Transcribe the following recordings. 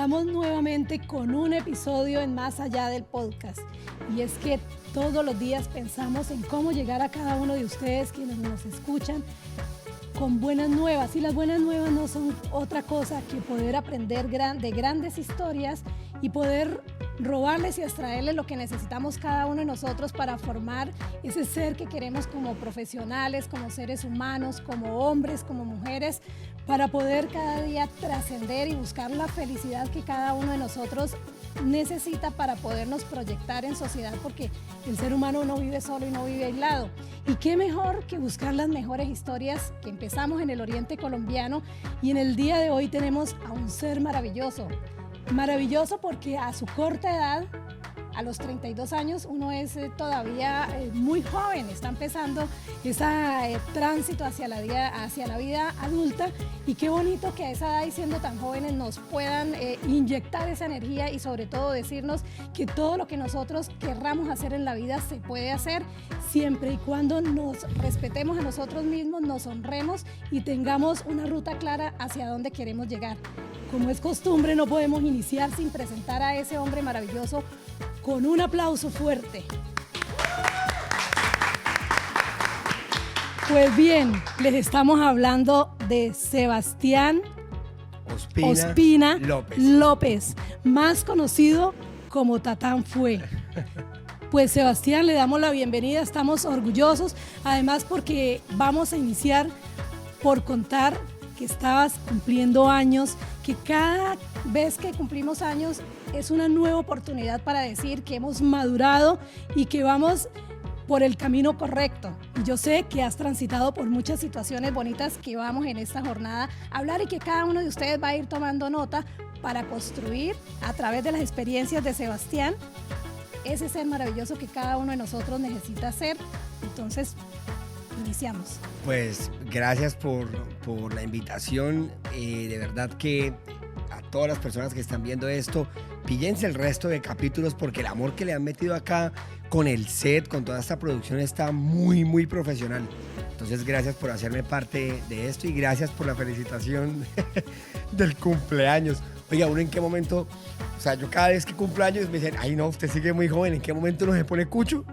estamos nuevamente con un episodio en Más Allá del Podcast. Y es que todos los días pensamos en cómo llegar a cada uno de ustedes quienes nos escuchan con buenas nuevas. Y las buenas nuevas no son otra cosa que poder aprender de grandes historias y poder robarles y extraerles lo que necesitamos cada uno de nosotros para formar ese ser que queremos como profesionales, como seres humanos, como hombres, como mujeres, para poder cada día trascender y buscar la felicidad que cada uno de nosotros necesita para podernos proyectar en sociedad, porque el ser humano no vive solo y no vive aislado. Y qué mejor que buscar las mejores historias que empezamos en el oriente colombiano, y en el día de hoy tenemos a un ser maravilloso. Maravilloso porque a su corta edad, a los 32 años, uno es todavía muy joven, está empezando ese tránsito hacia la vida adulta, y qué bonito que a esa edad y siendo tan jóvenes nos puedan inyectar esa energía y sobre todo decirnos que todo lo que nosotros querramos hacer en la vida se puede hacer siempre y cuando nos respetemos a nosotros mismos, nos honremos y tengamos una ruta clara hacia dónde queremos llegar. Como es costumbre, no podemos iniciar sin presentar a ese hombre maravilloso con un aplauso fuerte. Pues bien, les estamos hablando de Sebastián Ospina López, más conocido como Tatán Fue. Pues Sebastián, le damos la bienvenida, estamos orgullosos, además porque vamos a iniciar por contar que estabas cumpliendo años, que cada vez que cumplimos años es una nueva oportunidad para decir que hemos madurado y que vamos por el camino correcto. Y yo sé que has transitado por muchas situaciones bonitas que vamos en esta jornada a hablar, y que cada uno de ustedes va a ir tomando nota para construir a través de las experiencias de Sebastián ese ser maravilloso que cada uno de nosotros necesita ser. Entonces, iniciamos. Pues gracias por la invitación. De verdad que a todas las personas que están viendo esto, píllense el resto de capítulos, porque el amor que le han metido acá con el set, con toda esta producción, está muy, muy profesional. Entonces, gracias por hacerme parte de esto y gracias por la felicitación del cumpleaños. Oiga, ¿uno en qué momento? O sea, yo cada vez que cumplo años me dicen, ay no, usted sigue muy joven, ¿en qué momento uno se pone cucho?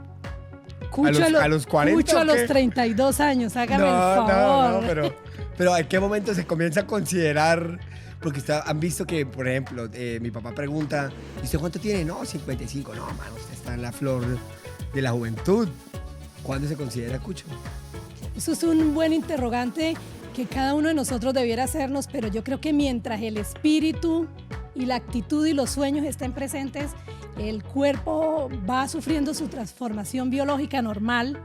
Cucho ¿A los 40? Cucho a los 32 años, hágame el favor. No, pero ¿en qué momento se comienza a considerar? Porque han visto que, por ejemplo, mi papá pregunta, ¿y usted cuánto tiene? No, 55. No, mano, usted está en la flor de la juventud. ¿Cuándo se considera cucho? Eso es un buen interrogante que cada uno de nosotros debiera hacernos, pero yo creo que mientras el espíritu y la actitud y los sueños estén presentes, el cuerpo va sufriendo su transformación biológica normal,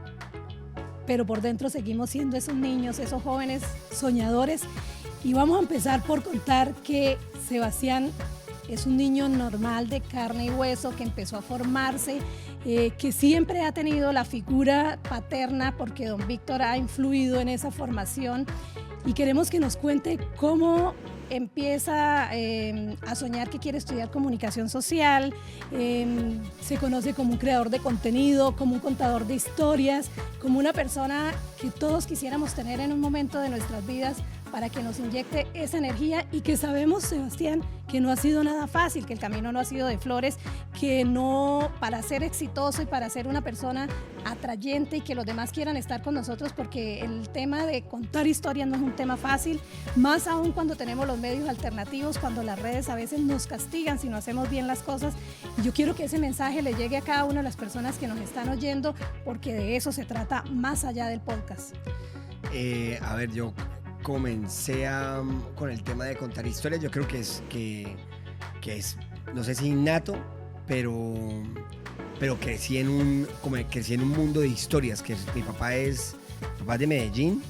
pero por dentro seguimos siendo esos niños, esos jóvenes soñadores. Y vamos a empezar por contar que Sebastián es un niño normal de carne y hueso que empezó a formarse, que siempre ha tenido la figura paterna porque don Víctor ha influido en esa formación, y queremos que nos cuente cómo empieza a soñar que quiere estudiar comunicación social. Se conoce como un creador de contenido, como un contador de historias, como una persona que todos quisiéramos tener en un momento de nuestras vidas para que nos inyecte esa energía, y que sabemos, Sebastián, que no ha sido nada fácil, que el camino no ha sido de flores, que no, para ser exitoso y para ser una persona atrayente y que los demás quieran estar con nosotros, porque el tema de contar historias no es un tema fácil, más aún cuando tenemos los medios alternativos, cuando las redes a veces nos castigan si no hacemos bien las cosas. Y yo quiero que ese mensaje le llegue a cada una de las personas que nos están oyendo, porque de eso se trata Más Allá del Podcast. A ver, yo comencé con el tema de contar historias. Yo creo que es no sé si innato, pero crecí en un mundo de historias. Mi papá es de Medellín,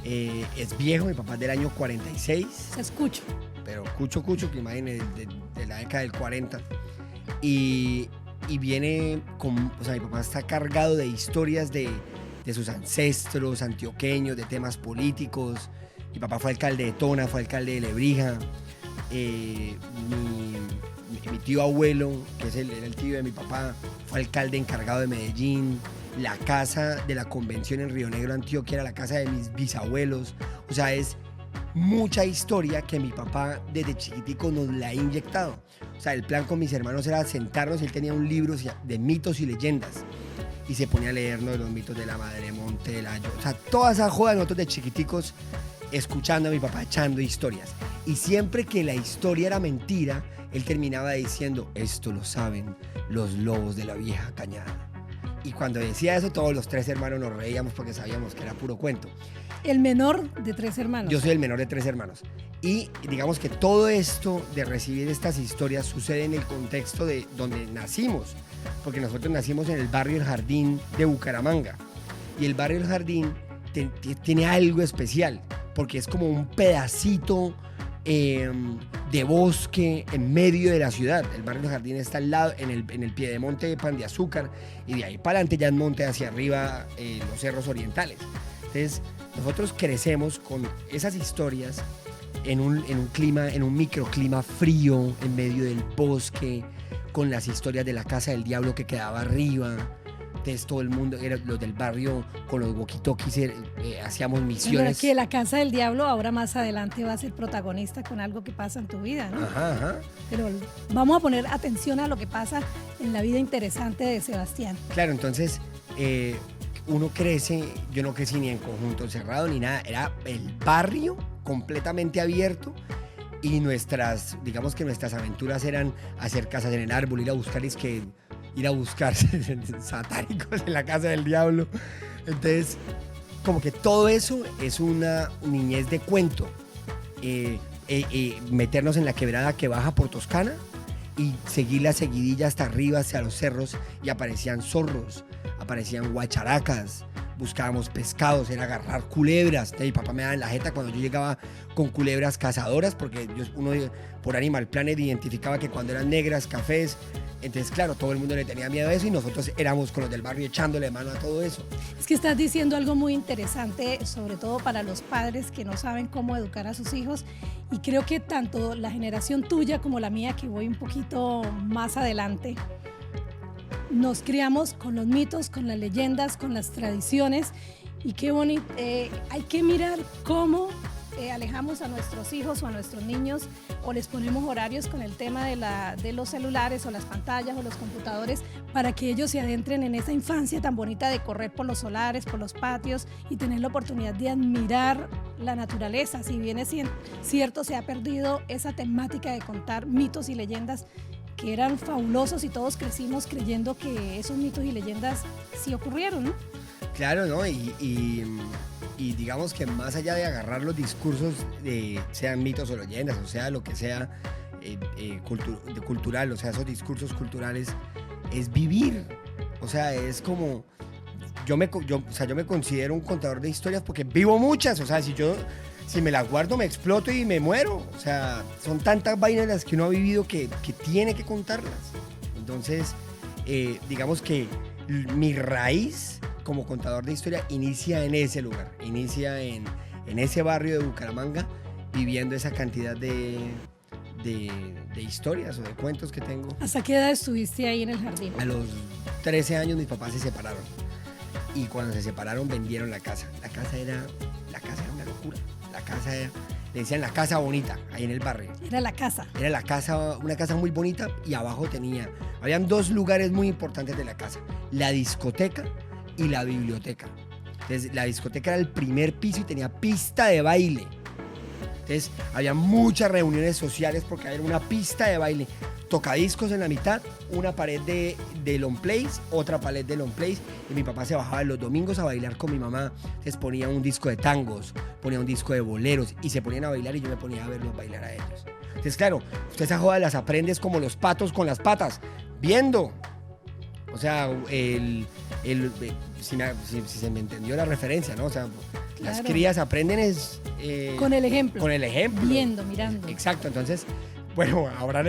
es viejo, mi papá es del año 46. Se escucho. Pero cucho, que imagínate, de la década del 40. Y viene o sea, mi papá está cargado de historias de sus ancestros antioqueños, de temas políticos. Mi papá fue alcalde de Tona, fue alcalde de Lebrija. Mi tío abuelo, que era el tío de mi papá, fue alcalde encargado de Medellín. La casa de la convención en Río Negro, Antioquia, era la casa de mis bisabuelos. O sea, es mucha historia que mi papá desde chiquitico nos la ha inyectado. O sea, el plan con mis hermanos era sentarnos y él tenía un libro de mitos y leyendas. Y se ponía a leernos los mitos de la Madre Monte, de la... O sea, toda esa joda nosotros de chiquiticos escuchando a mi papá echando historias. Y siempre que la historia era mentira, él terminaba diciendo, esto lo saben los lobos de la vieja cañada. Y cuando decía eso, todos los 3 hermanos nos reíamos porque sabíamos que era puro cuento. El menor de 3 hermanos. Yo soy el menor de 3 hermanos. Y digamos que todo esto de recibir estas historias sucede en el contexto de donde nacimos. Porque nosotros nacimos en el barrio El Jardín de Bucaramanga. Y el barrio El Jardín tiene algo especial, porque es como un pedacito de bosque en medio de la ciudad. El barrio El Jardín está al lado, en el piedemonte de Pan de Azúcar, y de ahí para adelante ya es monte hacia arriba, los cerros orientales. Entonces, nosotros crecemos con esas historias en un clima, en un microclima frío, en medio del bosque, con las historias de la Casa del Diablo que quedaba arriba. Entonces todo el mundo, los del barrio con los walkie-talkies, hacíamos misiones. Pero que la Casa del Diablo ahora más adelante va a ser protagonista con algo que pasa en tu vida, ¿no? Ajá, ajá. Pero vamos a poner atención a lo que pasa en la vida interesante de Sebastián. Claro, entonces uno crece, yo no crecí ni en conjunto cerrado ni nada, era el barrio completamente abierto. Y digamos que nuestras aventuras eran hacer casas en el árbol, ir a buscar satánicos en la Casa del Diablo. Entonces, como que todo eso es una niñez de cuento. Meternos en la quebrada que baja por Toscana y seguir la seguidilla hasta arriba, hacia los cerros, y aparecían zorros, aparecían guacharacas, buscábamos pescados, era agarrar culebras. Mi papá me daba en la jeta cuando yo llegaba con culebras cazadoras, porque uno por Animal Planet identificaba que cuando eran negras, cafés, entonces claro, todo el mundo le tenía miedo a eso y nosotros éramos con los del barrio echándole mano a todo eso. Es que estás diciendo algo muy interesante, sobre todo para los padres que no saben cómo educar a sus hijos, y creo que tanto la generación tuya como la mía, que voy un poquito más adelante, nos criamos con los mitos, con las leyendas, con las tradiciones, y qué bonito, hay que mirar cómo alejamos a nuestros hijos o a nuestros niños, o les ponemos horarios con el tema de los celulares o las pantallas o los computadores, para que ellos se adentren en esa infancia tan bonita de correr por los solares, por los patios, y tener la oportunidad de admirar la naturaleza. Si bien es cierto, se ha perdido esa temática de contar mitos y leyendas que eran fabulosos, y todos crecimos creyendo que esos mitos y leyendas sí ocurrieron, ¿no? Claro, ¿no? Y digamos que más allá de agarrar los discursos, sean mitos o leyendas, o sea, lo que sea cultural, o sea, esos discursos culturales, es vivir. O sea, es como... Yo me considero un contador de historias porque vivo muchas. O sea, si me las guardo me exploto y me muero. O sea, son tantas vainas las que uno ha vivido que tiene que contarlas. Entonces, digamos que mi raíz como contador de historia inicia en ese lugar, inicia en ese barrio de Bucaramanga, viviendo esa cantidad de historias o de cuentos que tengo. ¿Hasta qué edad estuviste ahí en el jardín? A los 13 años mis papás se separaron, y cuando se separaron vendieron la casa. La casa era una locura. Le decían la casa bonita, ahí en el barrio. Era la casa. Era la casa, una casa muy bonita, y abajo habían 2 lugares muy importantes de la casa: la discoteca y la biblioteca. Entonces, la discoteca era el primer piso y tenía pista de baile. Entonces, había muchas reuniones sociales porque había una pista de baile, tocadiscos en la mitad, una pared de long plays, otra pared de long plays, y mi papá se bajaba los domingos a bailar con mi mamá. Entonces ponía un disco de tangos, ponía un disco de boleros, y se ponían a bailar y yo me ponía a verlos bailar a ellos. Entonces, claro, usted esa joda las aprendes como los patos con las patas, viendo. O sea, si se me entendió la referencia, ¿no? O sea, claro, las crías aprenden con el ejemplo. Con el ejemplo. Viendo, mirando. Exacto, entonces, bueno, habrá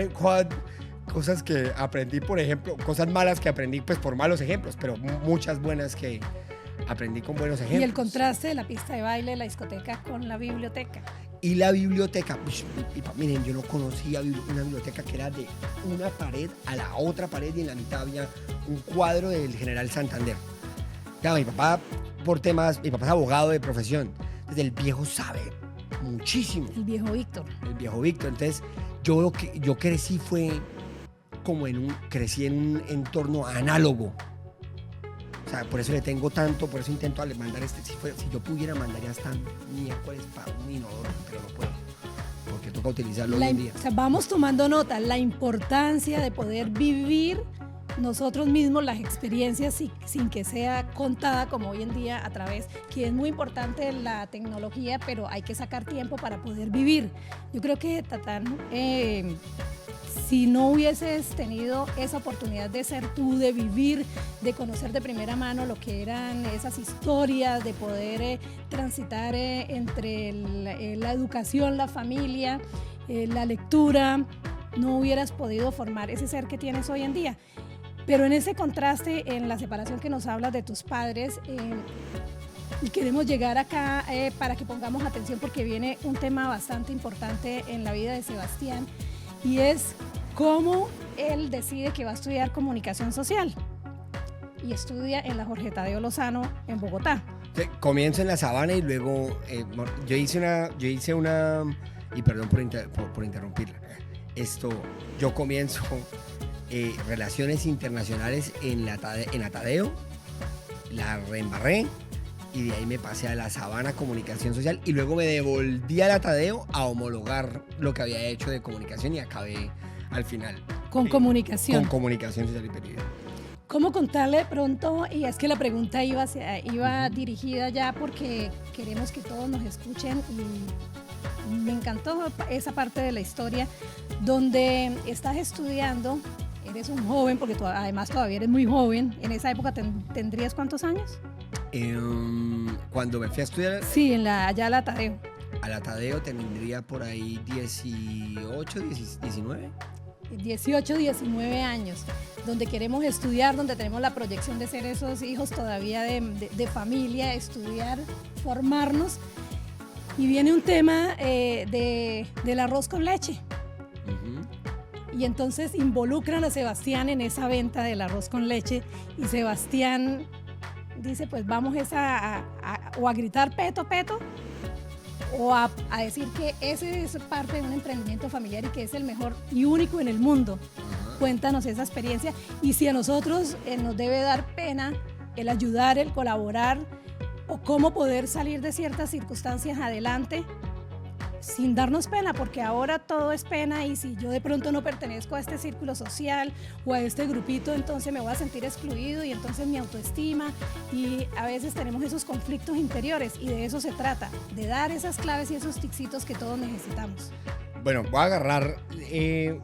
cosas que aprendí, por ejemplo, cosas malas que aprendí pues por malos ejemplos, pero muchas buenas que aprendí con buenos ejemplos. Y el contraste de la pista de baile, la discoteca con la biblioteca. Y la biblioteca, pues, miren, yo no conocía una biblioteca que era de una pared a la otra pared, y en la mitad había un cuadro del General Santander. Claro, mi papá es abogado de profesión, entonces el viejo sabe muchísimo. El viejo Víctor. El viejo Víctor. Entonces, yo crecí crecí en un entorno análogo. O sea, por eso le tengo tanto, por eso intento mandar si yo pudiera, mandaría hasta miércoles para un inodoro, pero no puedo. Porque toca utilizarlo hoy en día. O sea, vamos tomando nota, la importancia de poder vivir nosotros mismos las experiencias sin que sea contada como hoy en día a través, que es muy importante la tecnología, pero hay que sacar tiempo para poder vivir. Yo creo que, Tatán, si no hubieses tenido esa oportunidad de ser tú, de vivir, de conocer de primera mano lo que eran esas historias, de poder transitar entre la educación, la familia, la lectura, no hubieras podido formar ese ser que tienes hoy en día. Pero en ese contraste, en la separación que nos hablas de tus padres, y queremos llegar acá para que pongamos atención porque viene un tema bastante importante en la vida de Sebastián, y es cómo él decide que va a estudiar comunicación social y estudia en la Jorge Tadeo Lozano en Bogotá. Comienzo en la Sabana y luego yo hice una y perdón por interrumpirla. Yo comienzo Relaciones Internacionales en la Tadeo, la reembarré y de ahí me pasé a la Sabana Comunicación Social y luego me devolví a la Tadeo a homologar lo que había hecho de comunicación y acabé al final con comunicación. Con comunicación social y periodismo. ¿Cómo contarle pronto? Y es que la pregunta iba dirigida ya porque queremos que todos nos escuchen y me encantó esa parte de la historia donde estás estudiando, eres un joven porque además todavía eres muy joven. En esa época ¿tendrías cuántos años? Cuando me fui a estudiar... Sí, allá a la Tadeo. A la Tadeo tendría por ahí 18, 19. 18, 19 años, donde queremos estudiar, donde tenemos la proyección de ser esos hijos todavía de familia, estudiar, formarnos. Y viene un tema del arroz con leche. Uh-huh. Y entonces involucran a Sebastián en esa venta del arroz con leche y Sebastián dice, pues vamos o a gritar peto, peto, o a decir que ese es parte de un emprendimiento familiar y que es el mejor y único en el mundo. Uh-huh. Cuéntanos esa experiencia y si a nosotros nos debe dar pena el ayudar, el colaborar o cómo poder salir de ciertas circunstancias adelante sin darnos pena, porque ahora todo es pena y si yo de pronto no pertenezco a este círculo social o a este grupito, entonces me voy a sentir excluido y entonces mi autoestima, y a veces tenemos esos conflictos interiores y de eso se trata, de dar esas claves y esos ticsitos que todos necesitamos. Bueno, voy a agarrar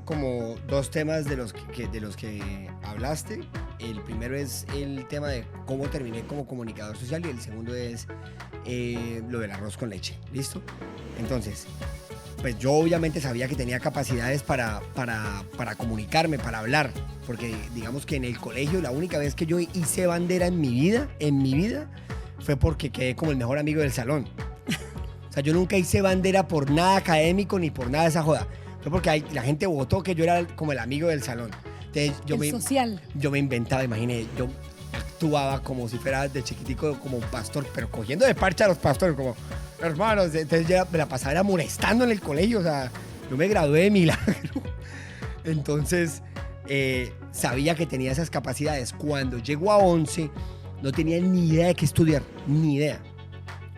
como dos temas de los que hablaste. El primero es el tema de cómo terminé como comunicador social y el segundo es lo del arroz con leche. ¿Listo? Entonces, pues yo obviamente sabía que tenía capacidades para comunicarme, para hablar, porque digamos que en el colegio la única vez que yo hice bandera en mi vida, fue porque quedé como el mejor amigo del salón. O sea, yo nunca hice bandera por nada académico ni por nada de esa joda. Fue porque la gente votó que yo era como el amigo del salón. Entonces, social. Yo me inventaba, imaginé, yo actuaba como si fuera de chiquitico como un pastor, pero cogiendo de parcha a los pastores, como hermanos. Entonces ya me la pasaba era molestando en el colegio, o sea, yo me gradué de milagro. Entonces, sabía que tenía esas capacidades. Cuando llego a 11, no tenía ni idea de qué estudiar, ni idea.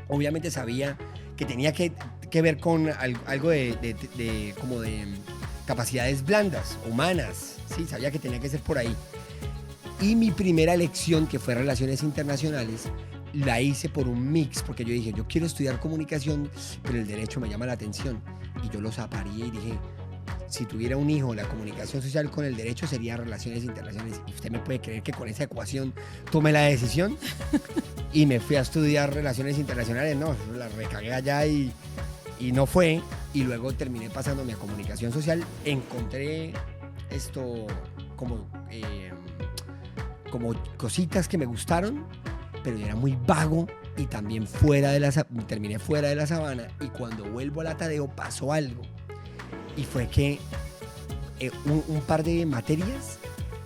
Obviamente sabía que tenía que ver con algo de capacidades blandas, humanas, sí, sabía que tenía que ser por ahí. Y mi primera elección, que fue Relaciones Internacionales, la hice por un mix, porque yo dije, yo quiero estudiar comunicación, pero el derecho me llama la atención. Y yo los aparé y dije, si tuviera un hijo, la comunicación social con el derecho sería Relaciones Internacionales. Y usted me puede creer que con esa ecuación tomé la decisión y me fui a estudiar Relaciones Internacionales. No, la recagué allá y no fue. Y luego terminé pasándome a comunicación social. Encontré esto como cositas que me gustaron, pero yo era muy vago y también terminé fuera de la Sabana. Y cuando vuelvo a la Tadeo pasó algo. Y fue que un par de materias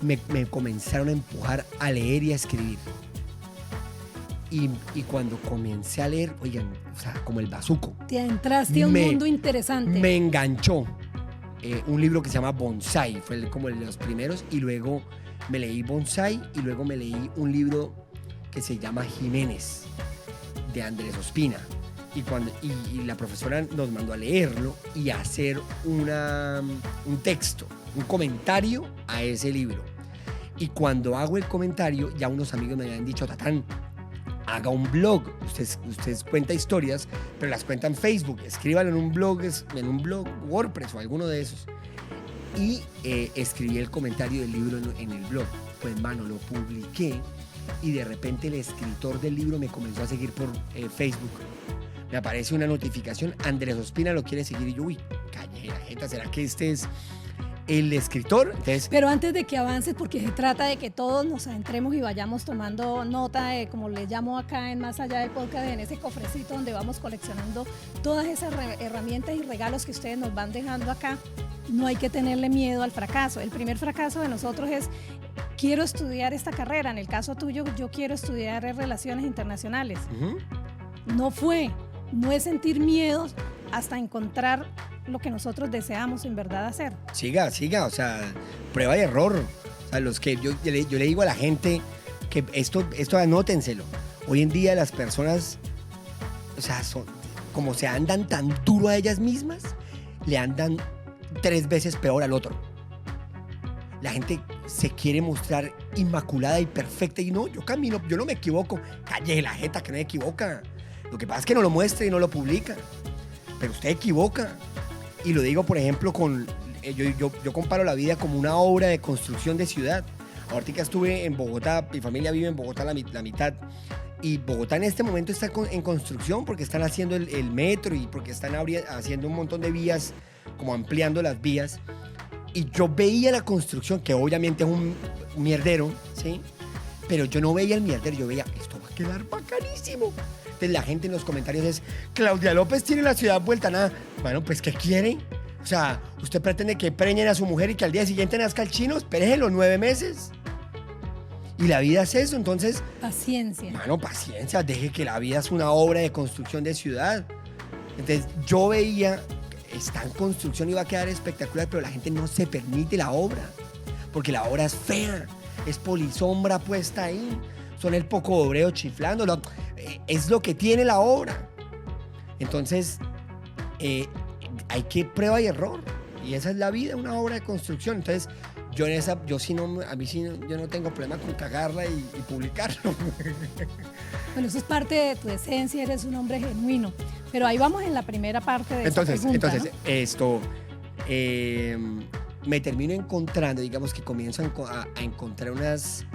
me comenzaron a empujar a leer y a escribir. Y cuando comencé a leer, oigan, o sea, como el bazuco. Te entraste a un mundo interesante. Me enganchó. Un libro que se llama Bonsai, fue como de los primeros, y luego me leí Bonsai, y luego me leí un libro que se llama Jiménez, de Andrés Ospina. Y la profesora nos mandó a leerlo y a hacer un texto, un comentario a ese libro. Y cuando hago el comentario, ya unos amigos me habían dicho, Tatán, haga un blog. Usted cuenta historias, pero las cuenta en Facebook. Escríbalo en un blog WordPress o alguno de esos. Y escribí el comentario del libro en el blog. Pues, mano, lo publiqué y de repente el escritor del libro me comenzó a seguir por Facebook. Me aparece una notificación, Andrés Ospina lo quiere seguir, y yo, uy, calle la jeta, ¿será que este es el escritor? Entonces, pero antes de que avances, porque se trata de que todos nos adentremos y vayamos tomando nota de, como le llamo acá en Más Allá del Podcast, en ese cofrecito donde vamos coleccionando todas esas herramientas y regalos que ustedes nos van dejando acá. No hay que tenerle miedo al fracaso. El primer fracaso de nosotros es: quiero estudiar esta carrera. En el caso tuyo, yo quiero estudiar Relaciones Internacionales. No es sentir miedos hasta encontrar lo que nosotros deseamos en verdad hacer. Siga, o sea, prueba y error. O sea, los que yo le digo a la gente que esto anótenselo. Hoy en día las personas, o sea, como se andan tan duro a ellas mismas, le andan 3 veces peor al otro. La gente se quiere mostrar inmaculada y perfecta, y no, yo camino, yo no me equivoco. Calle la jeta, que no me equivoca. Lo que pasa es que no lo muestra y no lo publica. Pero usted equivoca. Y lo digo, por ejemplo, yo comparo la vida como una obra de construcción de ciudad. Ahorita estuve en Bogotá, mi familia vive en Bogotá la mitad. Y Bogotá en este momento está en construcción porque están haciendo el metro y porque están haciendo un montón de vías, como ampliando las vías. Y yo veía la construcción, que obviamente es un mierdero, ¿sí? Pero yo no veía el mierdero, yo veía, esto va a quedar bacanísimo. Entonces la gente en los comentarios es: Claudia López tiene la ciudad vuelta a nada. Bueno, pues ¿qué quiere? O sea, ¿usted pretende que preñen a su mujer y que al día siguiente nazca el chino? Espérese los 9 meses. Y la vida es eso, entonces... Paciencia. Mano, paciencia, deje que la vida es una obra de construcción de ciudad. Entonces yo veía, está en construcción y va a quedar espectacular, pero la gente no se permite la obra, porque la obra es fea, es polisombra puesta ahí, son el poco obrero chiflándolo, es lo que tiene la obra. Entonces hay que prueba y error, y esa es la vida, una obra de construcción. Entonces yo no tengo problema con cagarla y publicarlo. Bueno, eso es parte de tu esencia, eres un hombre genuino. Pero ahí vamos en la primera parte de esta pregunta, ¿no? Esto me termino encontrando, digamos que comienzo a encontrar unas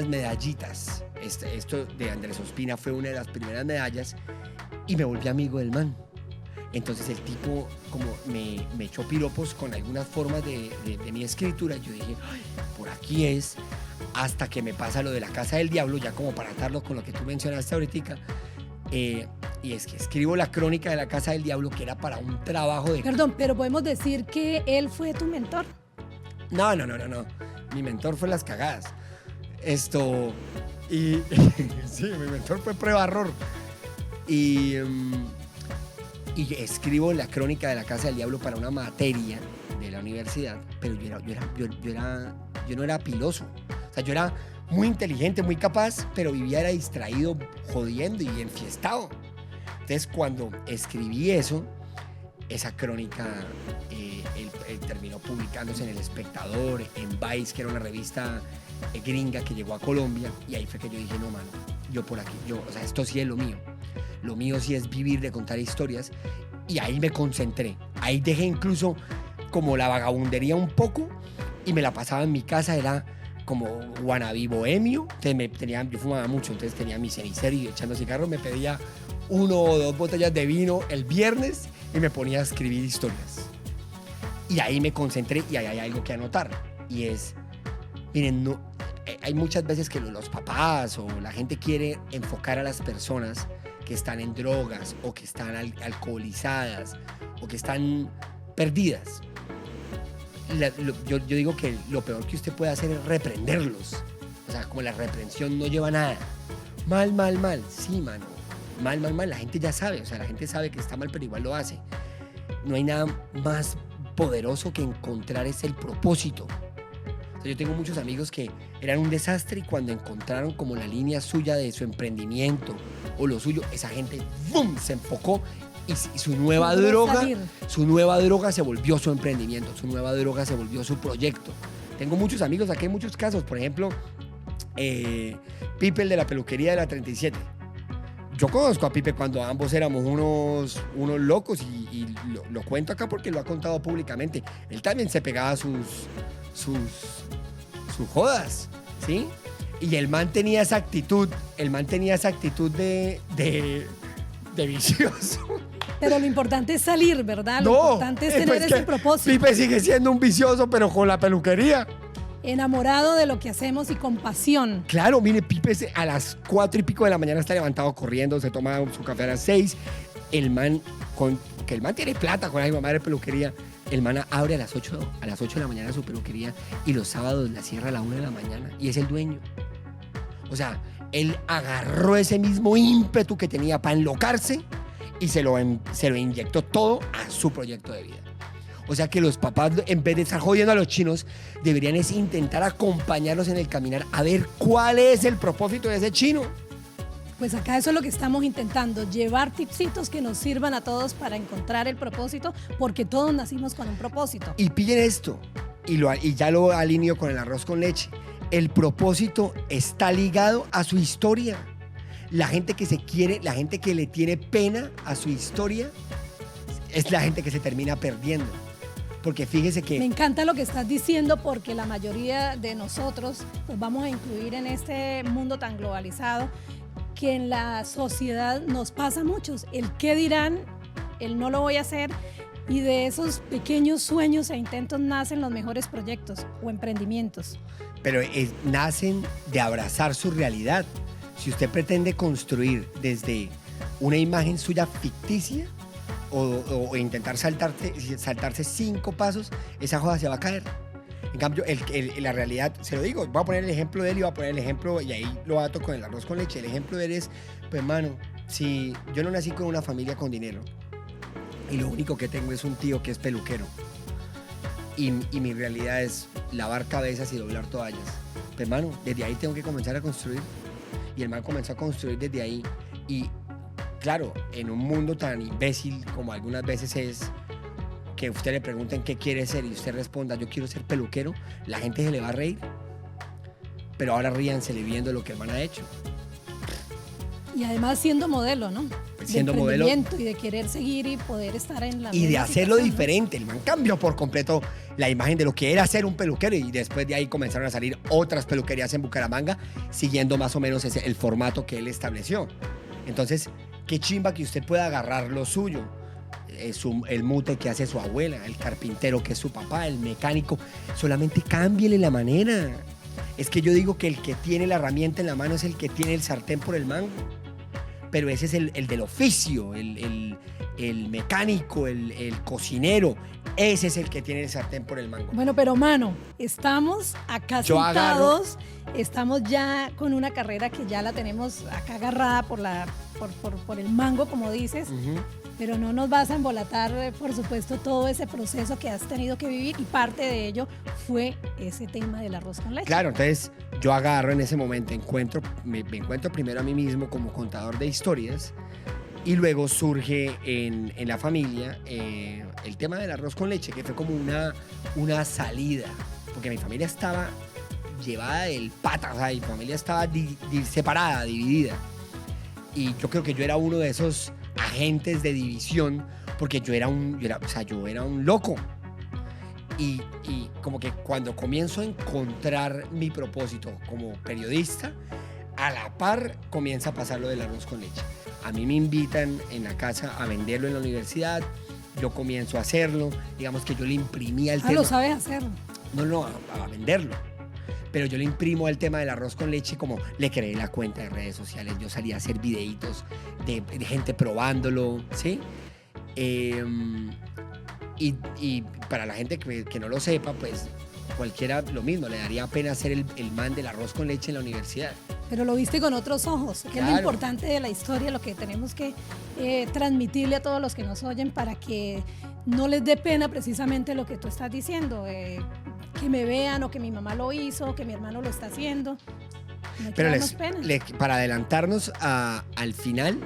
medallitas. Esto de Andrés Ospina fue una de las primeras medallas, y me volví amigo del man. Entonces el tipo como me echó piropos con algunas formas de mi escritura. Yo dije, ay, por aquí es, hasta que me pasa lo de la Casa del Diablo, ya como para atarlo con lo que tú mencionaste ahorita. Y es que escribo la crónica de la Casa del Diablo, que era para un trabajo de... Perdón, pero podemos decir que él fue tu mentor. No. Mi mentor fue las cagadas. Sí, mi mentor fue prueba-error. Y escribo la crónica de la Casa del Diablo para una materia de la universidad, pero yo no era piloso. O sea, yo era muy inteligente, muy capaz, pero era distraído, jodiendo y enfiestado. Entonces, cuando escribí esa crónica él terminó publicándose en El Espectador, en Vice, que era una revista gringa que llegó a Colombia, y ahí fue que yo dije, no, mano, yo por aquí, o sea, esto sí es lo mío. Lo mío sí es vivir de contar historias, y ahí me concentré. Ahí dejé incluso como la vagabundería un poco, y me la pasaba en mi casa, era como wannabe bohemio. Entonces yo fumaba mucho, entonces tenía mi cenicero y echando cigarros, me pedía 1 o 2 botellas de vino el viernes y me ponía a escribir historias. Y ahí me concentré, y ahí hay algo que anotar, y es, miren, hay muchas veces que los papás o la gente quiere enfocar a las personas que están en drogas o que están alcoholizadas o que están perdidas. Yo digo que lo peor que usted puede hacer es reprenderlos. O sea, como la reprensión no lleva a nada. Mal. Sí, mano. Mal. La gente ya sabe. O sea, la gente sabe que está mal, pero igual lo hace. No hay nada más poderoso que encontrar el propósito. O sea, yo tengo muchos amigos que eran un desastre y cuando encontraron como la línea suya de su emprendimiento o lo suyo, esa gente ¡bum!, se enfocó y su nueva droga se volvió su emprendimiento, su nueva droga se volvió su proyecto. Tengo muchos amigos, aquí hay muchos casos, por ejemplo, Pipe, el de la peluquería de la 37. Yo conozco a Pipe cuando ambos éramos unos locos y lo cuento acá porque lo ha contado públicamente. Él también se pegaba sus jodas, ¿sí? Y el man tenía esa actitud, de vicioso. Pero lo importante es salir, ¿verdad? Lo importante es tener ese propósito. Pipe sigue siendo un vicioso, pero con la peluquería. Enamorado de lo que hacemos y con pasión. Claro, mire, Pipe a las 4 y pico de la mañana está levantado corriendo, se toma su café a las 6. El man tiene plata con la misma madre peluquería. El man abre a las 8 de la mañana su peluquería y los sábados la cierra a la 1 de la mañana y es el dueño. O sea, él agarró ese mismo ímpetu que tenía para enlocarse y se lo inyectó todo a su proyecto de vida. O sea que los papás, en vez de estar jodiendo a los chinos, deberían intentar acompañarlos en el caminar a ver cuál es el propósito de ese chino. Pues acá eso es lo que estamos intentando, llevar tipsitos que nos sirvan a todos para encontrar el propósito, porque todos nacimos con un propósito. Y pillen esto, y ya lo alineo con el arroz con leche. El propósito está ligado a su historia. La gente que le tiene pena a su historia, es la gente que se termina perdiendo. Porque fíjese que... Me encanta lo que estás diciendo porque la mayoría de nosotros nos vamos a incluir en este mundo tan globalizado que en la sociedad nos pasa muchos. El qué dirán, el no lo voy a hacer, y de esos pequeños sueños e intentos nacen los mejores proyectos o emprendimientos. Pero nacen de abrazar su realidad. Si usted pretende construir desde una imagen suya ficticia o intentar saltarse 5 pasos, esa joda se va a caer. En cambio, la realidad, se lo digo, voy a poner el ejemplo de él y voy a poner el ejemplo, y ahí lo ato con el arroz con leche. El ejemplo de él es, pues hermano, si yo no nací con una familia con dinero y lo único que tengo es un tío que es peluquero y mi realidad es lavar cabezas y doblar toallas, pues hermano, desde ahí tengo que comenzar a construir. Y el man comenzó a construir desde ahí. Y claro, en un mundo tan imbécil como algunas veces es, que usted le pregunten qué quiere ser y usted responda, yo quiero ser peluquero, la gente se le va a reír. Pero ahora ríansele viendo lo que el man ha hecho. Y además siendo modelo, ¿no? Siendo de modelo. Y de querer seguir y poder estar en la... Y de hacerlo diferente. El man cambió por completo la imagen de lo que era ser un peluquero. Y después de ahí comenzaron a salir otras peluquerías en Bucaramanga, siguiendo más o menos el formato que él estableció. Entonces, qué chimba que usted pueda agarrar lo suyo. El mute que hace su abuela, el carpintero que es su papá, el mecánico. Solamente cámbiele la manera. Es que yo digo que el que tiene la herramienta en la mano es el que tiene el sartén por el mango. Pero ese es el del oficio, el mecánico, el cocinero. Ese es el que tiene el sartén por el mango. Bueno, pero mano, estamos acá sentados, estamos ya con una carrera que ya la tenemos acá agarrada por el mango, como dices. Uh-huh. Pero no nos vas a embolatar, por supuesto, todo ese proceso que has tenido que vivir, y parte de ello fue ese tema del arroz con leche. Claro, entonces yo agarro en ese momento, me encuentro primero a mí mismo como contador de historias, y luego surge en la familia el tema del arroz con leche, que fue como una salida, porque mi familia estaba llevada del pata, o sea, mi familia estaba separada, dividida, y yo creo que yo era uno de esos agentes de división, porque yo era un loco. Y como que cuando comienzo a encontrar mi propósito como periodista, a la par comienza a pasar lo del arroz con leche. A mí me invitan en la casa a venderlo en la universidad, yo comienzo a hacerlo, digamos que yo le imprimía el tema. ¿Lo sabes hacer? No, a venderlo. Pero yo le imprimo al tema del arroz con leche, como le creé la cuenta de redes sociales, yo salía a hacer videitos de gente probándolo, ¿sí? Y para la gente que no lo sepa, pues cualquiera lo mismo, le daría pena ser el man del arroz con leche en la universidad. Pero lo viste con otros ojos, que es lo importante de la historia, lo que tenemos que transmitirle a todos los que nos oyen para que no les dé pena precisamente lo que tú estás diciendo, que me vean o que mi mamá lo hizo, o que mi hermano lo está haciendo. No hay que darnos pena. Para adelantarnos al final,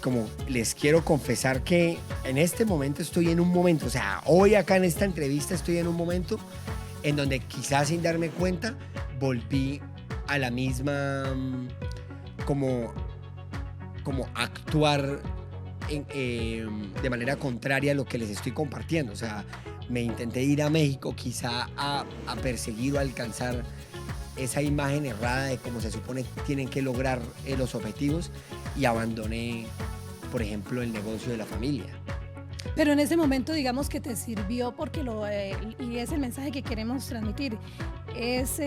como les quiero confesar que en este momento estoy en un momento, o sea, hoy acá en esta entrevista estoy en un momento en donde quizás sin darme cuenta volví a la misma como actuar de manera contraria a lo que les estoy compartiendo. O sea, me intenté ir a México quizá a perseguir o a alcanzar esa imagen errada de cómo se supone que tienen que lograr los objetivos, y abandoné, por ejemplo, el negocio de la familia. Pero en ese momento, digamos que te sirvió porque y es el mensaje que queremos transmitir, es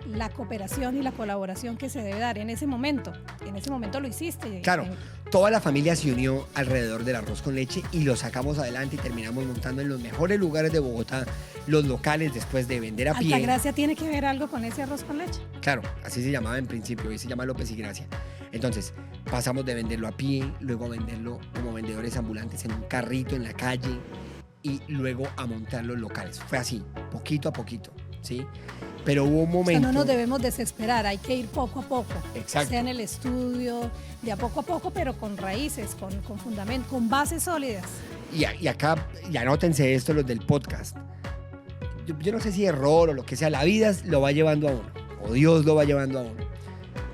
la cooperación y la colaboración que se debe dar en ese momento. En ese momento lo hiciste. Claro, toda la familia se unió alrededor del arroz con leche y lo sacamos adelante y terminamos montando en los mejores lugares de Bogotá los locales después de vender a pie. ¿Altagracia tiene que ver algo con ese arroz con leche? Claro, así se llamaba en principio, hoy se llama López y Gracia. Entonces, pasamos de venderlo a pie, luego a venderlo como vendedores ambulantes en un carrito en la calle y luego a montar los locales. Fue así, poquito a poquito, ¿sí? Pero hubo un momento... O sea, no nos debemos desesperar, hay que ir poco a poco. Exacto. Sea en el estudio, de a poco, pero con raíces, con fundamento, con bases sólidas. Y acá, y anótense esto los del podcast. Yo no sé si error o lo que sea, la vida lo va llevando a uno, o Dios lo va llevando a uno.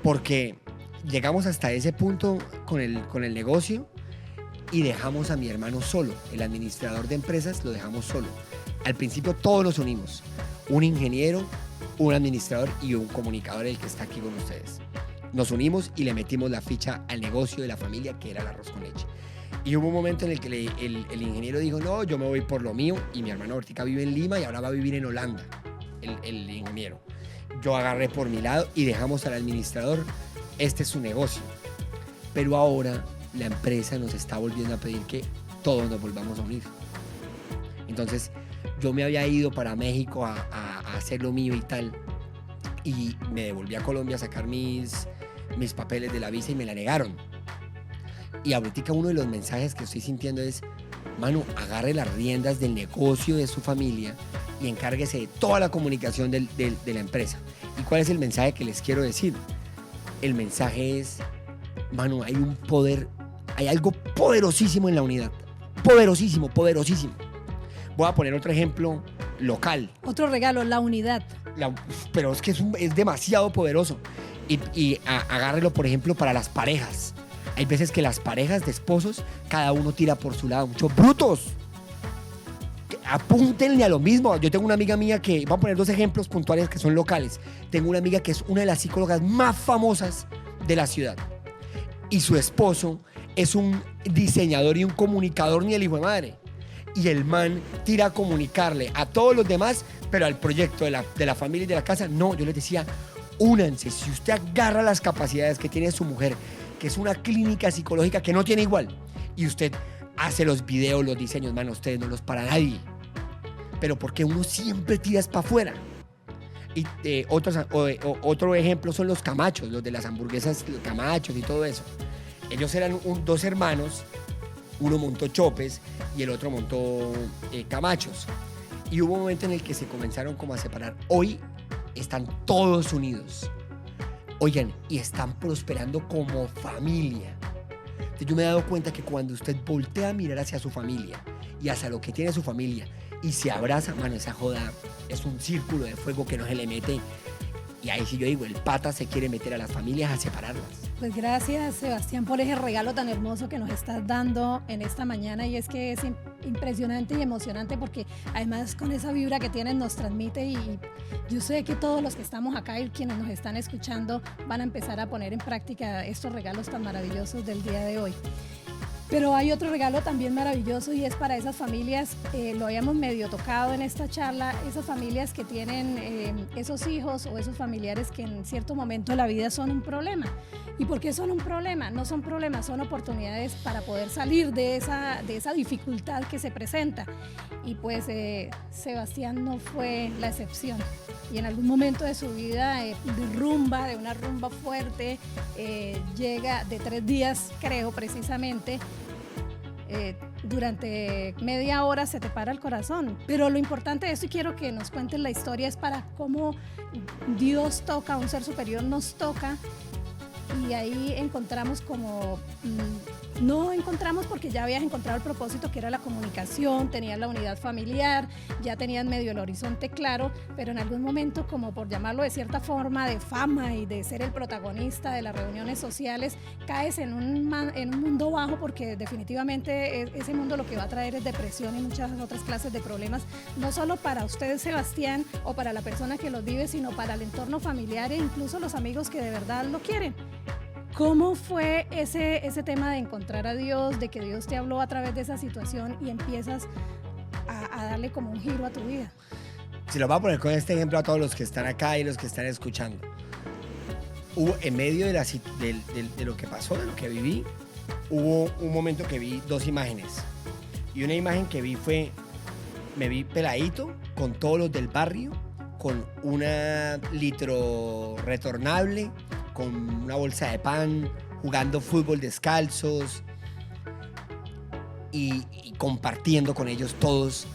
Porque llegamos hasta ese punto con el negocio y dejamos a mi hermano solo. El administrador de empresas lo dejamos solo. Al principio todos nos unimos. Un ingeniero, un administrador y un comunicador, el que está aquí con ustedes. Nos unimos y le metimos la ficha al negocio de la familia, que era el arroz con leche. Y hubo un momento en el que el ingeniero dijo, no, yo me voy por lo mío, y mi hermano ahorita vive en Lima y ahora va a vivir en Holanda, el ingeniero. Yo agarré por mi lado y dejamos al administrador, este es su negocio. Pero ahora la empresa nos está volviendo a pedir que todos nos volvamos a unir. Entonces, yo me había ido para México a hacer lo mío y tal, y me devolví a Colombia a sacar mis papeles de la visa y me la negaron. Y ahorita uno de los mensajes que estoy sintiendo es, mano, agarre las riendas del negocio de su familia y encárguese de toda la comunicación de la empresa. ¿Y cuál es el mensaje que les quiero decir? El mensaje es, mano, hay un poder, hay algo poderosísimo en la unidad. Poderosísimo, poderosísimo. Voy a poner otro ejemplo local. Otro regalo, la unidad. Pero es que es demasiado poderoso. Y agárrelo, por ejemplo, para las parejas. Hay veces que las parejas de esposos, cada uno tira por su lado. Muchos brutos. Apúntenle a lo mismo. Yo tengo una amiga mía que, voy a poner dos ejemplos puntuales que son locales. Tengo una amiga que es una de las psicólogas más famosas de la ciudad. Y su esposo es un diseñador y un comunicador ni el hijo de madre. Y el man tira a comunicarle a todos los demás, pero al proyecto de la familia y de la casa, no. Yo les decía, únanse. Si usted agarra las capacidades que tiene su mujer, que es una clínica psicológica que no tiene igual, y usted hace los videos, los diseños, mano, ustedes no los para nadie. Pero porque uno siempre tiras para afuera. Y otro ejemplo son los Camachos, los de las hamburguesas, los Camachos y todo eso. Ellos eran dos hermanos, uno montó Chopes y el otro montó Camachos. Y hubo un momento en el que se comenzaron como a separar. Hoy están todos unidos. Oigan, y están prosperando como familia. Entonces yo me he dado cuenta que cuando usted voltea a mirar hacia su familia y hacia lo que tiene su familia y se abraza, mano, esa joda es un círculo de fuego que no se le mete. Y ahí sí yo digo, el pata se quiere meter a las familias a separarlas. Pues gracias, Sebastián, por ese regalo tan hermoso que nos estás dando en esta mañana, y es que es impresionante y emocionante porque además con esa vibra que tienes nos transmite, y yo sé que todos los que estamos acá y quienes nos están escuchando van a empezar a poner en práctica estos regalos tan maravillosos del día de hoy. Pero hay otro regalo también maravilloso y es para esas familias, lo habíamos medio tocado en esta charla, esas familias que tienen esos hijos o esos familiares que en cierto momento de la vida son un problema. ¿Y por qué son un problema? No son problemas, son oportunidades para poder salir de esa dificultad que se presenta. Y pues Sebastián no fue la excepción. Y en algún momento de su vida de una rumba fuerte, llega de 3 días, creo precisamente, durante media hora se te para el corazón. Pero lo importante de esto, y quiero que nos cuentes la historia, es para cómo Dios toca, un ser superior nos toca. Y ahí encontramos no encontramos porque ya habías encontrado el propósito, que era la comunicación, tenías la unidad familiar, ya tenías medio el horizonte claro, pero en algún momento, como por llamarlo de cierta forma, de fama y de ser el protagonista de las reuniones sociales, caes en un mundo bajo, porque definitivamente ese mundo lo que va a traer es depresión y muchas otras clases de problemas, no solo para usted, Sebastián, o para la persona que los vive, sino para el entorno familiar e incluso los amigos que de verdad lo quieren. ¿Cómo fue ese tema de encontrar a Dios, de que Dios te habló a través de esa situación y empiezas a darle como un giro a tu vida? Se lo voy a poner con este ejemplo a todos los que están acá y los que están escuchando. En medio de lo que pasó, de lo que viví, hubo un momento que vi 2 imágenes. Y una imagen que vi me vi peladito con todos los del barrio, con una litro retornable, con una bolsa de pan, jugando fútbol descalzos y compartiendo con ellos todos,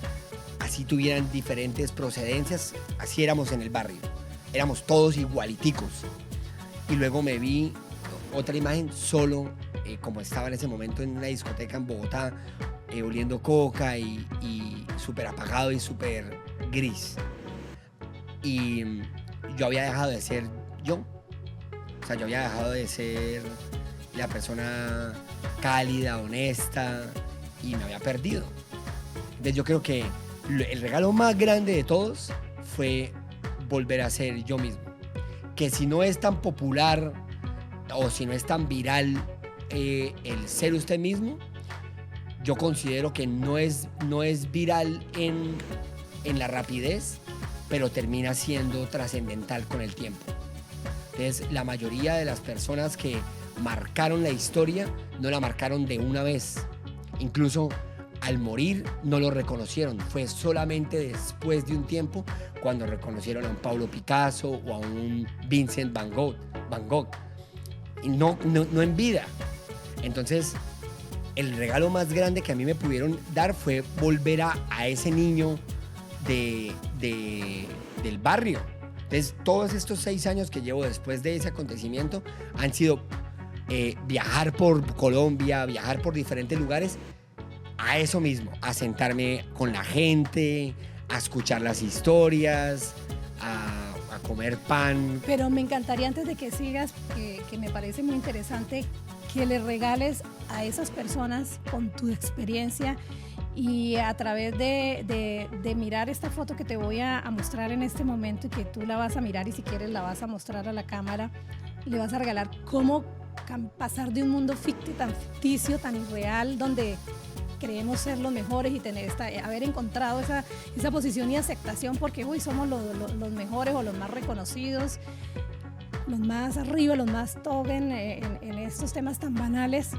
así tuvieran diferentes procedencias, así éramos en el barrio, éramos todos igualiticos. Y luego me vi otra imagen solo, como estaba en ese momento en una discoteca en Bogotá, oliendo coca y súper apagado y súper gris. Y yo había dejado de ser yo. O sea, yo había dejado de ser la persona cálida, honesta, y me había perdido. Entonces yo creo que el regalo más grande de todos fue volver a ser yo mismo. Que si no es tan popular o si no es tan viral el ser usted mismo, yo considero que no es viral en la rapidez, pero termina siendo trascendental con el tiempo. Entonces, la mayoría de las personas que marcaron la historia no la marcaron de una vez. Incluso al morir no lo reconocieron. Fue solamente después de un tiempo cuando reconocieron a un Pablo Picasso o a un Vincent Van Gogh. Y no en vida. Entonces, el regalo más grande que a mí me pudieron dar fue volver a ese niño del barrio. Entonces, todos estos 6 años que llevo después de ese acontecimiento han sido viajar por Colombia, viajar por diferentes lugares, a eso mismo, a sentarme con la gente, a escuchar las historias, a comer pan. Pero me encantaría, antes de que sigas, que me parece muy interesante, que le regales a esas personas con tu experiencia y a través de mirar esta foto que te voy a mostrar en este momento y que tú la vas a mirar y si quieres la vas a mostrar a la cámara, le vas a regalar cómo pasar de un mundo tan ficticio, tan irreal, donde creemos ser los mejores y haber encontrado esa posición y aceptación porque somos los mejores o los más reconocidos, los más arriba, los más top en estos temas tan banales.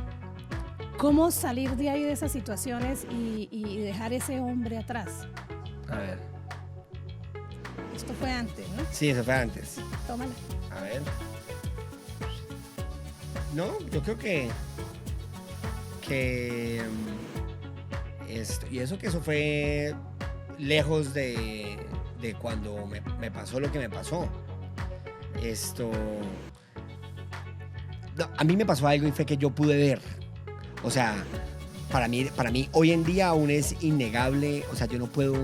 ¿Cómo salir de ahí, de esas situaciones y dejar ese hombre atrás? A ver. Esto fue antes, ¿no? Sí, eso fue antes. Tómala. A ver. No, yo creo que esto, y eso que eso fue lejos de cuando me pasó lo que me pasó. No, a mí me pasó algo y fue que yo pude ver. O sea, para mí hoy en día aún es innegable. O sea, ya no puedo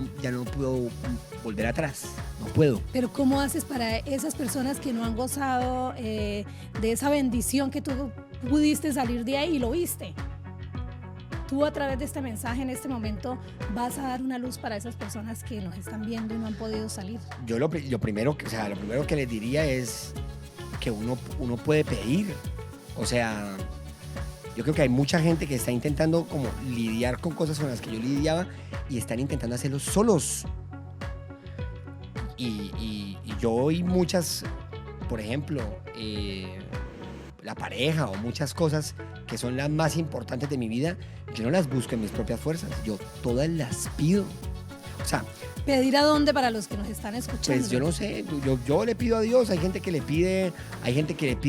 volver atrás. No puedo. Pero ¿cómo haces para esas personas que no han gozado de esa bendición que tú pudiste salir de ahí y lo viste? Tú, a través de este mensaje en este momento, vas a dar una luz para esas personas que nos están viendo y no han podido salir. Yo lo primero que les diría es que uno puede pedir. O sea, Yo creo que hay mucha gente que está intentando como lidiar con cosas con las que yo lidiaba y están intentando hacerlo solos. Y yo y muchas, por ejemplo, la pareja o muchas cosas que son las más importantes de mi vida, yo no las busco en mis propias fuerzas, yo todas las pido. O sea, ¿pedir a dónde para los que nos están escuchando? pues yo no sé, yo le pido a Dios, hay gente que le pide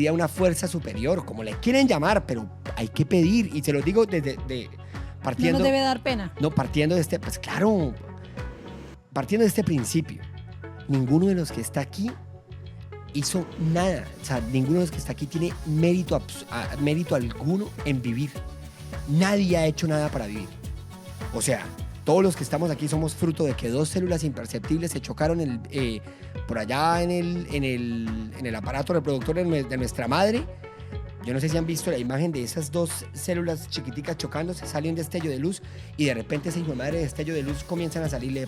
a una fuerza superior, como le quieren llamar, pero hay que pedir, y se lo digo partiendo... No nos debe dar pena. No, partiendo de pues claro, partiendo de este principio, ninguno de los que está aquí hizo nada, o sea, ninguno de los que está aquí tiene mérito alguno en vivir. Nadie ha hecho nada para vivir. O sea, todos los que estamos aquí somos fruto de que dos células imperceptibles se chocaron por allá en el aparato reproductor de nuestra madre. Yo no sé si han visto la imagen de esas dos células chiquiticas chocándose, sale un destello de luz y de repente ese hijo de madre destello de luz comienzan a salirle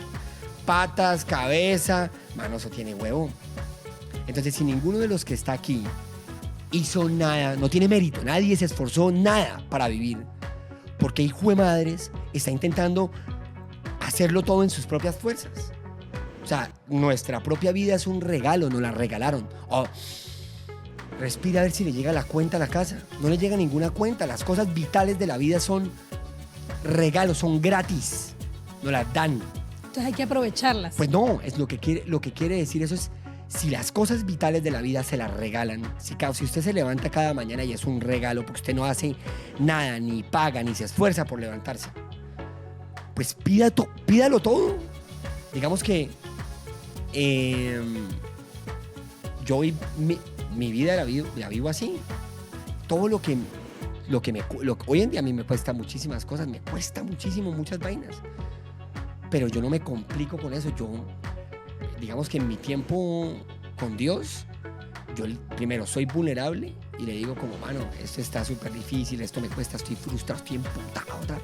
patas, cabeza, mano, eso tiene huevo. Entonces, si ninguno de los que está aquí hizo nada, no tiene mérito, nadie se esforzó nada para vivir, porque hijo de madres está intentando hacerlo todo en sus propias fuerzas. O sea, nuestra propia vida es un regalo, nos la regalaron. Oh, respira a ver si le llega la cuenta a la casa. No le llega ninguna cuenta. Las cosas vitales de la vida son regalos, son gratis. Nos las dan. Entonces hay que aprovecharlas. Pues no, es lo que quiere decir eso es, si las cosas vitales de la vida se las regalan, si usted se levanta cada mañana y es un regalo porque usted no hace nada, ni paga, ni se esfuerza por levantarse, pues pídalo todo. Digamos que yo mi vida la vivo así. Todo lo que hoy en día a mí me cuesta muchísimas cosas, me cuesta muchísimo muchas vainas, pero yo no me complico con eso. Yo, digamos que en mi tiempo con Dios, yo primero soy vulnerable y le digo como, mano, esto está súper difícil, esto me cuesta, estoy frustrado, estoy emputado,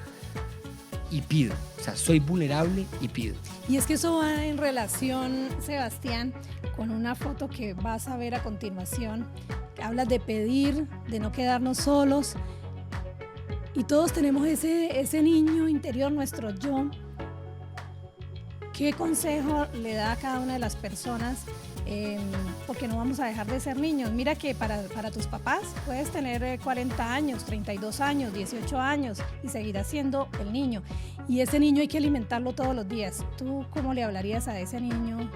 y pido. O sea, soy vulnerable y pido. Y es que eso va en relación, Sebastián, con una foto que vas a ver a continuación. Hablas de pedir, de no quedarnos solos. Y todos tenemos ese niño interior, nuestro yo. ¿Qué consejo le da a cada una de las personas? Porque no vamos a dejar de ser niños. Mira que para tus papás puedes tener 40 años, 32 años, 18 años y seguirás siendo el niño. Y ese niño hay que alimentarlo todos los días. ¿Tú cómo le hablarías a ese niño,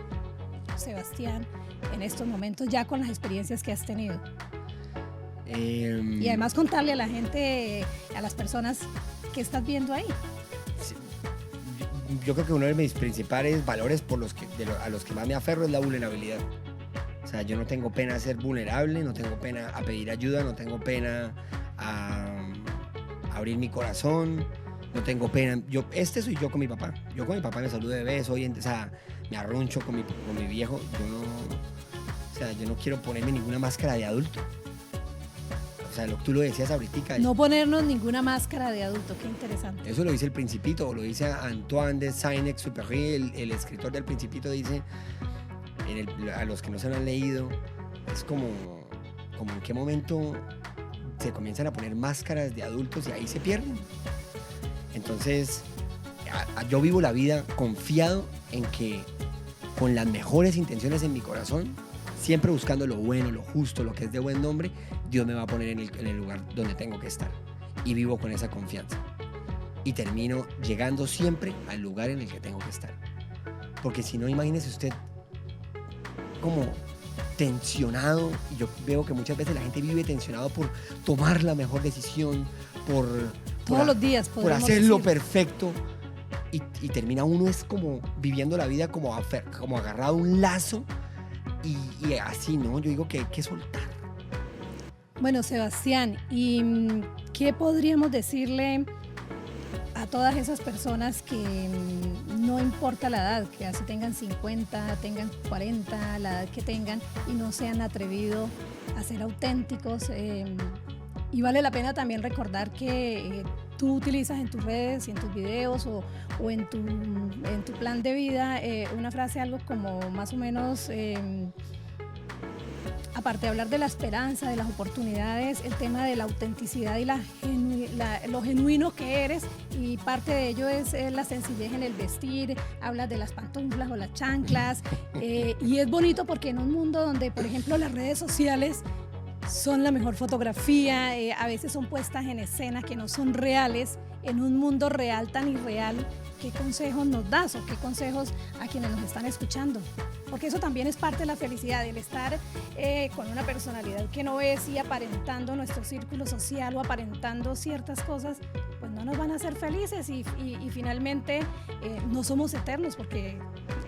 Sebastián, en estos momentos ya con las experiencias que has tenido? Y además contarle a la gente, a las personas que estás viendo ahí. Yo creo que uno de mis principales valores a los que más me aferro es la vulnerabilidad. O sea, yo no tengo pena a ser vulnerable, no tengo pena a pedir ayuda, no tengo pena a abrir mi corazón, no tengo pena. Soy yo con mi papá. Yo con mi papá me saludo de bebé, o sea, me arruncho con mi viejo. Yo no quiero ponerme ninguna máscara de adulto. O sea, tú lo decías ahorita. No ponernos ninguna máscara de adulto, qué interesante. Eso lo dice El Principito, o lo dice Antoine de Saint-Exupéry, el escritor del Principito, dice, a los que no se lo han leído, es como en qué momento se comienzan a poner máscaras de adultos y ahí se pierden. Entonces, yo vivo la vida confiado en que con las mejores intenciones en mi corazón, siempre buscando lo bueno, lo justo, lo que es de buen nombre, Dios me va a poner en el lugar donde tengo que estar. Y vivo con esa confianza. Y termino llegando siempre al lugar en el que tengo que estar. Porque si no, imagínese usted como tensionado. Y yo veo que muchas veces la gente vive tensionado por tomar la mejor decisión, todos los días por hacerlo perfecto. Y termina uno es como viviendo la vida como agarrado a un lazo. Y así, ¿no? Yo digo que hay que soltar. Bueno, Sebastián, ¿y qué podríamos decirle a todas esas personas que no importa la edad, que así tengan 50, tengan 40, la edad que tengan y no se han atrevido a ser auténticos? Y vale la pena también recordar que tú utilizas en tus redes y en tus videos o en tu plan de vida una frase, algo como más o menos... aparte de hablar de la esperanza, de las oportunidades, el tema de la autenticidad y lo genuino que eres, y parte de ello es la sencillez en el vestir, hablas de las pantuflas o las chanclas, y es bonito porque en un mundo donde, por ejemplo, las redes sociales son la mejor fotografía, a veces son puestas en escena que no son reales, en un mundo real tan irreal, ¿qué consejos nos das o qué consejos a quienes nos están escuchando? Porque eso también es parte de la felicidad, el estar con una personalidad que no es y aparentando nuestro círculo social o aparentando ciertas cosas, pues no nos van a hacer felices y finalmente no somos eternos, porque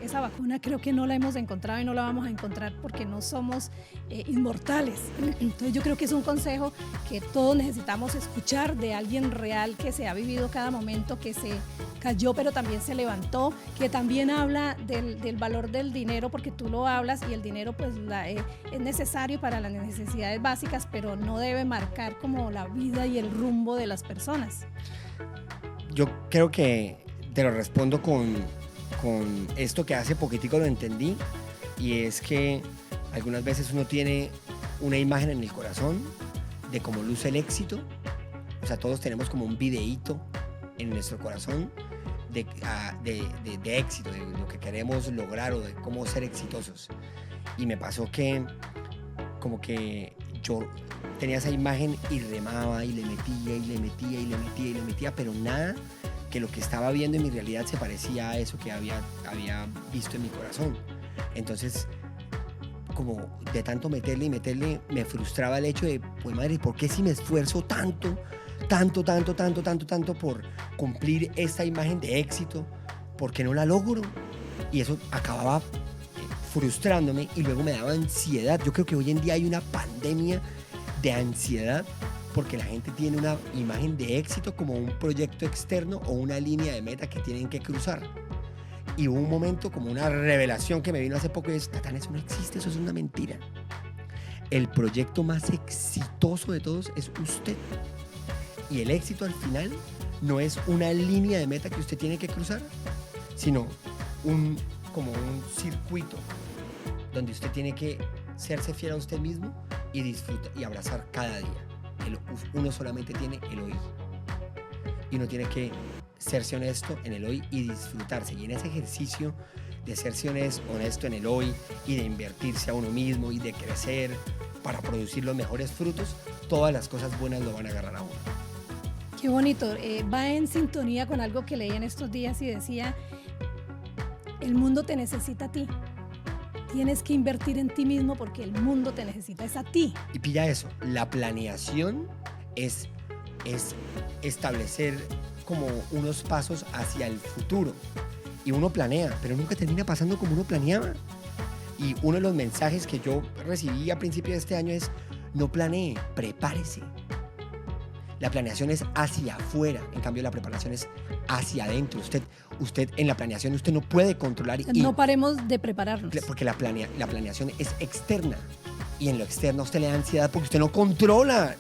esa vacuna creo que no la hemos encontrado y no la vamos a encontrar porque no somos inmortales. Entonces yo creo que es un consejo que todos necesitamos escuchar de alguien real que se ha vivido cada momento, que se cayó pero también se levantó, que también habla del valor del dinero, porque tú lo hablas y el dinero pues es necesario para las necesidades básicas, pero no debe marcar como la vida y el rumbo de las personas. Yo creo que te lo respondo con esto que hace poquitico lo entendí, y es que algunas veces uno tiene una imagen en el corazón de cómo luce el éxito. O sea, todos tenemos como un videíto en nuestro corazón de éxito, de lo que queremos lograr o de cómo ser exitosos. Y me pasó que como que yo tenía esa imagen y remaba y le metía, pero nada que lo que estaba viendo en mi realidad se parecía a eso que había visto en mi corazón. Entonces, como de tanto meterle, me frustraba el hecho de, pues madre, ¿por qué si me esfuerzo tanto por cumplir esta imagen de éxito, por qué no la logro? Y eso acababa frustrándome y luego me daba ansiedad. Yo creo que hoy en día hay una pandemia de ansiedad porque la gente tiene una imagen de éxito como un proyecto externo o una línea de meta que tienen que cruzar. Y hubo un momento, como una revelación que me vino hace poco, y es: Tatán, eso no existe, eso es una mentira. El proyecto más exitoso de todos es usted. Y el éxito al final no es una línea de meta que usted tiene que cruzar, sino como un circuito donde usted tiene que serse fiel a usted mismo y disfrutar y abrazar cada día. Uno solamente tiene el hoy. Y uno tiene que serse honesto en el hoy y disfrutarse. Y en ese ejercicio de serse honesto en el hoy y de invertirse a uno mismo y de crecer para producir los mejores frutos, todas las cosas buenas lo van a agarrar a uno. Qué bonito. Va en sintonía con algo que leí en estos días y decía: el mundo te necesita a ti. Tienes que invertir en ti mismo porque el mundo te necesita es a ti. Y pilla eso, la planeación es establecer como unos pasos hacia el futuro. Y uno planea, pero nunca termina pasando como uno planeaba. Y uno de los mensajes que yo recibí a principio de este año es: no planee, prepárese. La planeación es hacia afuera, en cambio la preparación es hacia adentro. Usted en la planeación usted no puede controlar. No paremos de prepararnos. Porque la planeación es externa, y en lo externo a usted le da ansiedad porque usted no controla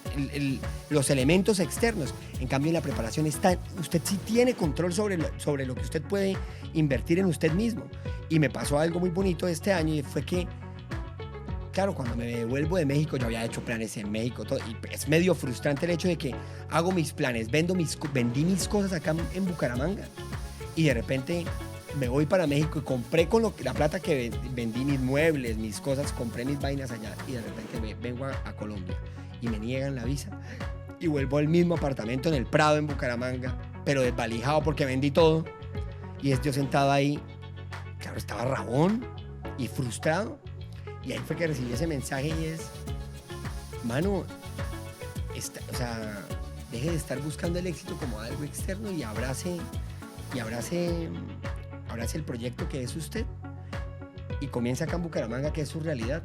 los elementos externos. En cambio en la preparación usted sí tiene control sobre lo que usted puede invertir en usted mismo. Y me pasó algo muy bonito este año, y fue que, claro, cuando me devuelvo de México, yo había hecho planes en México, todo, y es medio frustrante el hecho de que hago mis planes, vendí mis cosas acá en Bucaramanga, y de repente me voy para México y compré con la plata que vendí mis muebles, mis cosas, compré mis vainas allá, y de repente vengo a Colombia y me niegan la visa y vuelvo al mismo apartamento en el Prado en Bucaramanga, pero desvalijado porque vendí todo, y yo sentado ahí, claro, estaba rabón y frustrado. Y ahí fue que recibí ese mensaje, y es: mano, deje de estar buscando el éxito como algo externo y abrace el proyecto que es usted, y comienza acá en Bucaramanga, que es su realidad.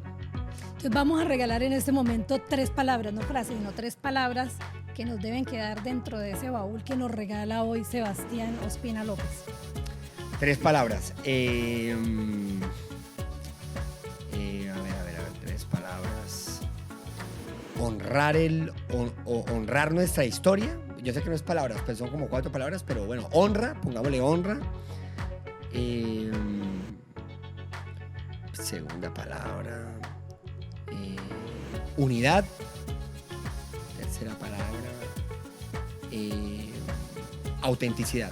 Entonces vamos a regalar en este momento 3 palabras, no frases, sino 3 palabras que nos deben quedar dentro de ese baúl que nos regala hoy Sebastián Ospina López. 3 palabras. 3 palabras. Honrar nuestra historia. Yo sé que no es palabras, pero son como 4 palabras, pero bueno, honra, pongámosle honra. Segunda palabra, unidad. Tercera palabra, autenticidad.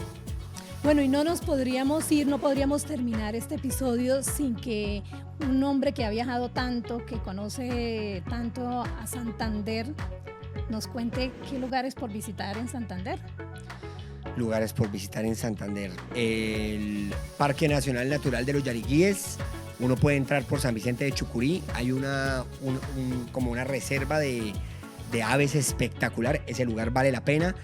Bueno, y no nos podríamos ir, no podríamos terminar este episodio sin que un hombre que ha viajado tanto, que conoce tanto a Santander, nos cuente qué lugares por visitar en Santander. Lugares por visitar en Santander. El Parque Nacional Natural de los Yariquíes. Uno puede entrar por San Vicente de Chucurí. Hay como una reserva de aves espectacular. Ese lugar vale la pena.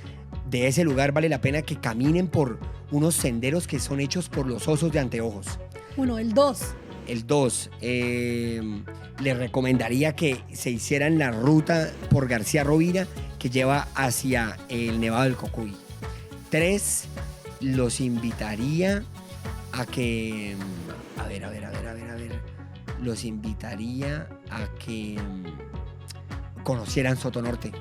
De ese lugar vale la pena que caminen por unos senderos que son hechos por los osos de anteojos. Bueno, el 2. El 2, les recomendaría que se hicieran la ruta por García Rovira que lleva hacia el Nevado del Cocuy. 3, los invitaría a que, los invitaría a que conocieran Sotonorte.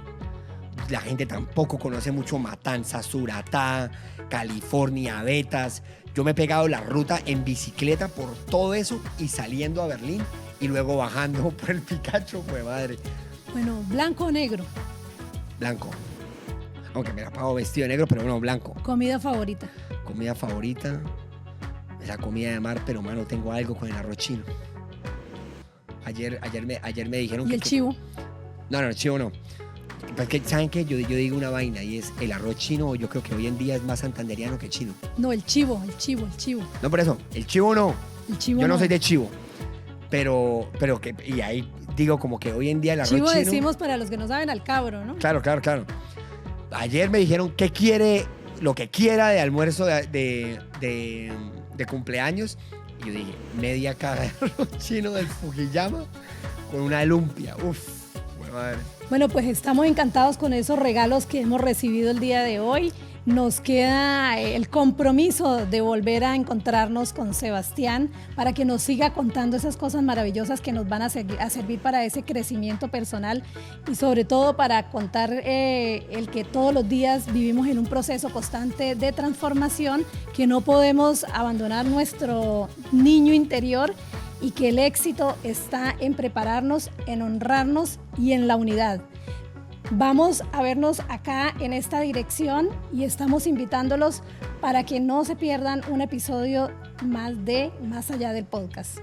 La gente tampoco conoce mucho Matanzas, Suratá, California, Betas. Yo me he pegado la ruta en bicicleta por todo eso y saliendo a Berlín y luego bajando por el Picacho, pues madre. Bueno, ¿blanco o negro? Blanco. Aunque me la pago vestido de negro, pero bueno, blanco. ¿Comida favorita? Comida favorita, la comida de mar, pero mano, tengo algo con el arroz chino. Ayer me dijeron ¿Y que... el chivo? No, el chivo no. Pues que, ¿saben qué? Yo digo una vaina y es el arroz chino. Yo creo que hoy en día es más santanderiano que chino. No, el chivo. No, por eso, el chivo no. El chivo yo no soy de chivo. Pero que, y ahí digo como que hoy en día el arroz chivo chino... decimos para los que no saben al cabro, ¿no? Claro. Ayer me dijeron qué quiere, lo que quiera de almuerzo de cumpleaños. Y yo dije, media caja de arroz chino del Fujiyama con una lumpia. Uf, buena madre. Bueno, pues estamos encantados con esos regalos que hemos recibido el día de hoy. Nos queda el compromiso de volver a encontrarnos con Sebastián para que nos siga contando esas cosas maravillosas que nos van a servir para ese crecimiento personal y sobre todo para contar el que todos los días vivimos en un proceso constante de transformación, que no podemos abandonar nuestro niño interior y que el éxito está en prepararnos, en honrarnos y en la unidad. Vamos a vernos acá en esta dirección y estamos invitándolos para que no se pierdan un episodio más de Más Allá del Podcast.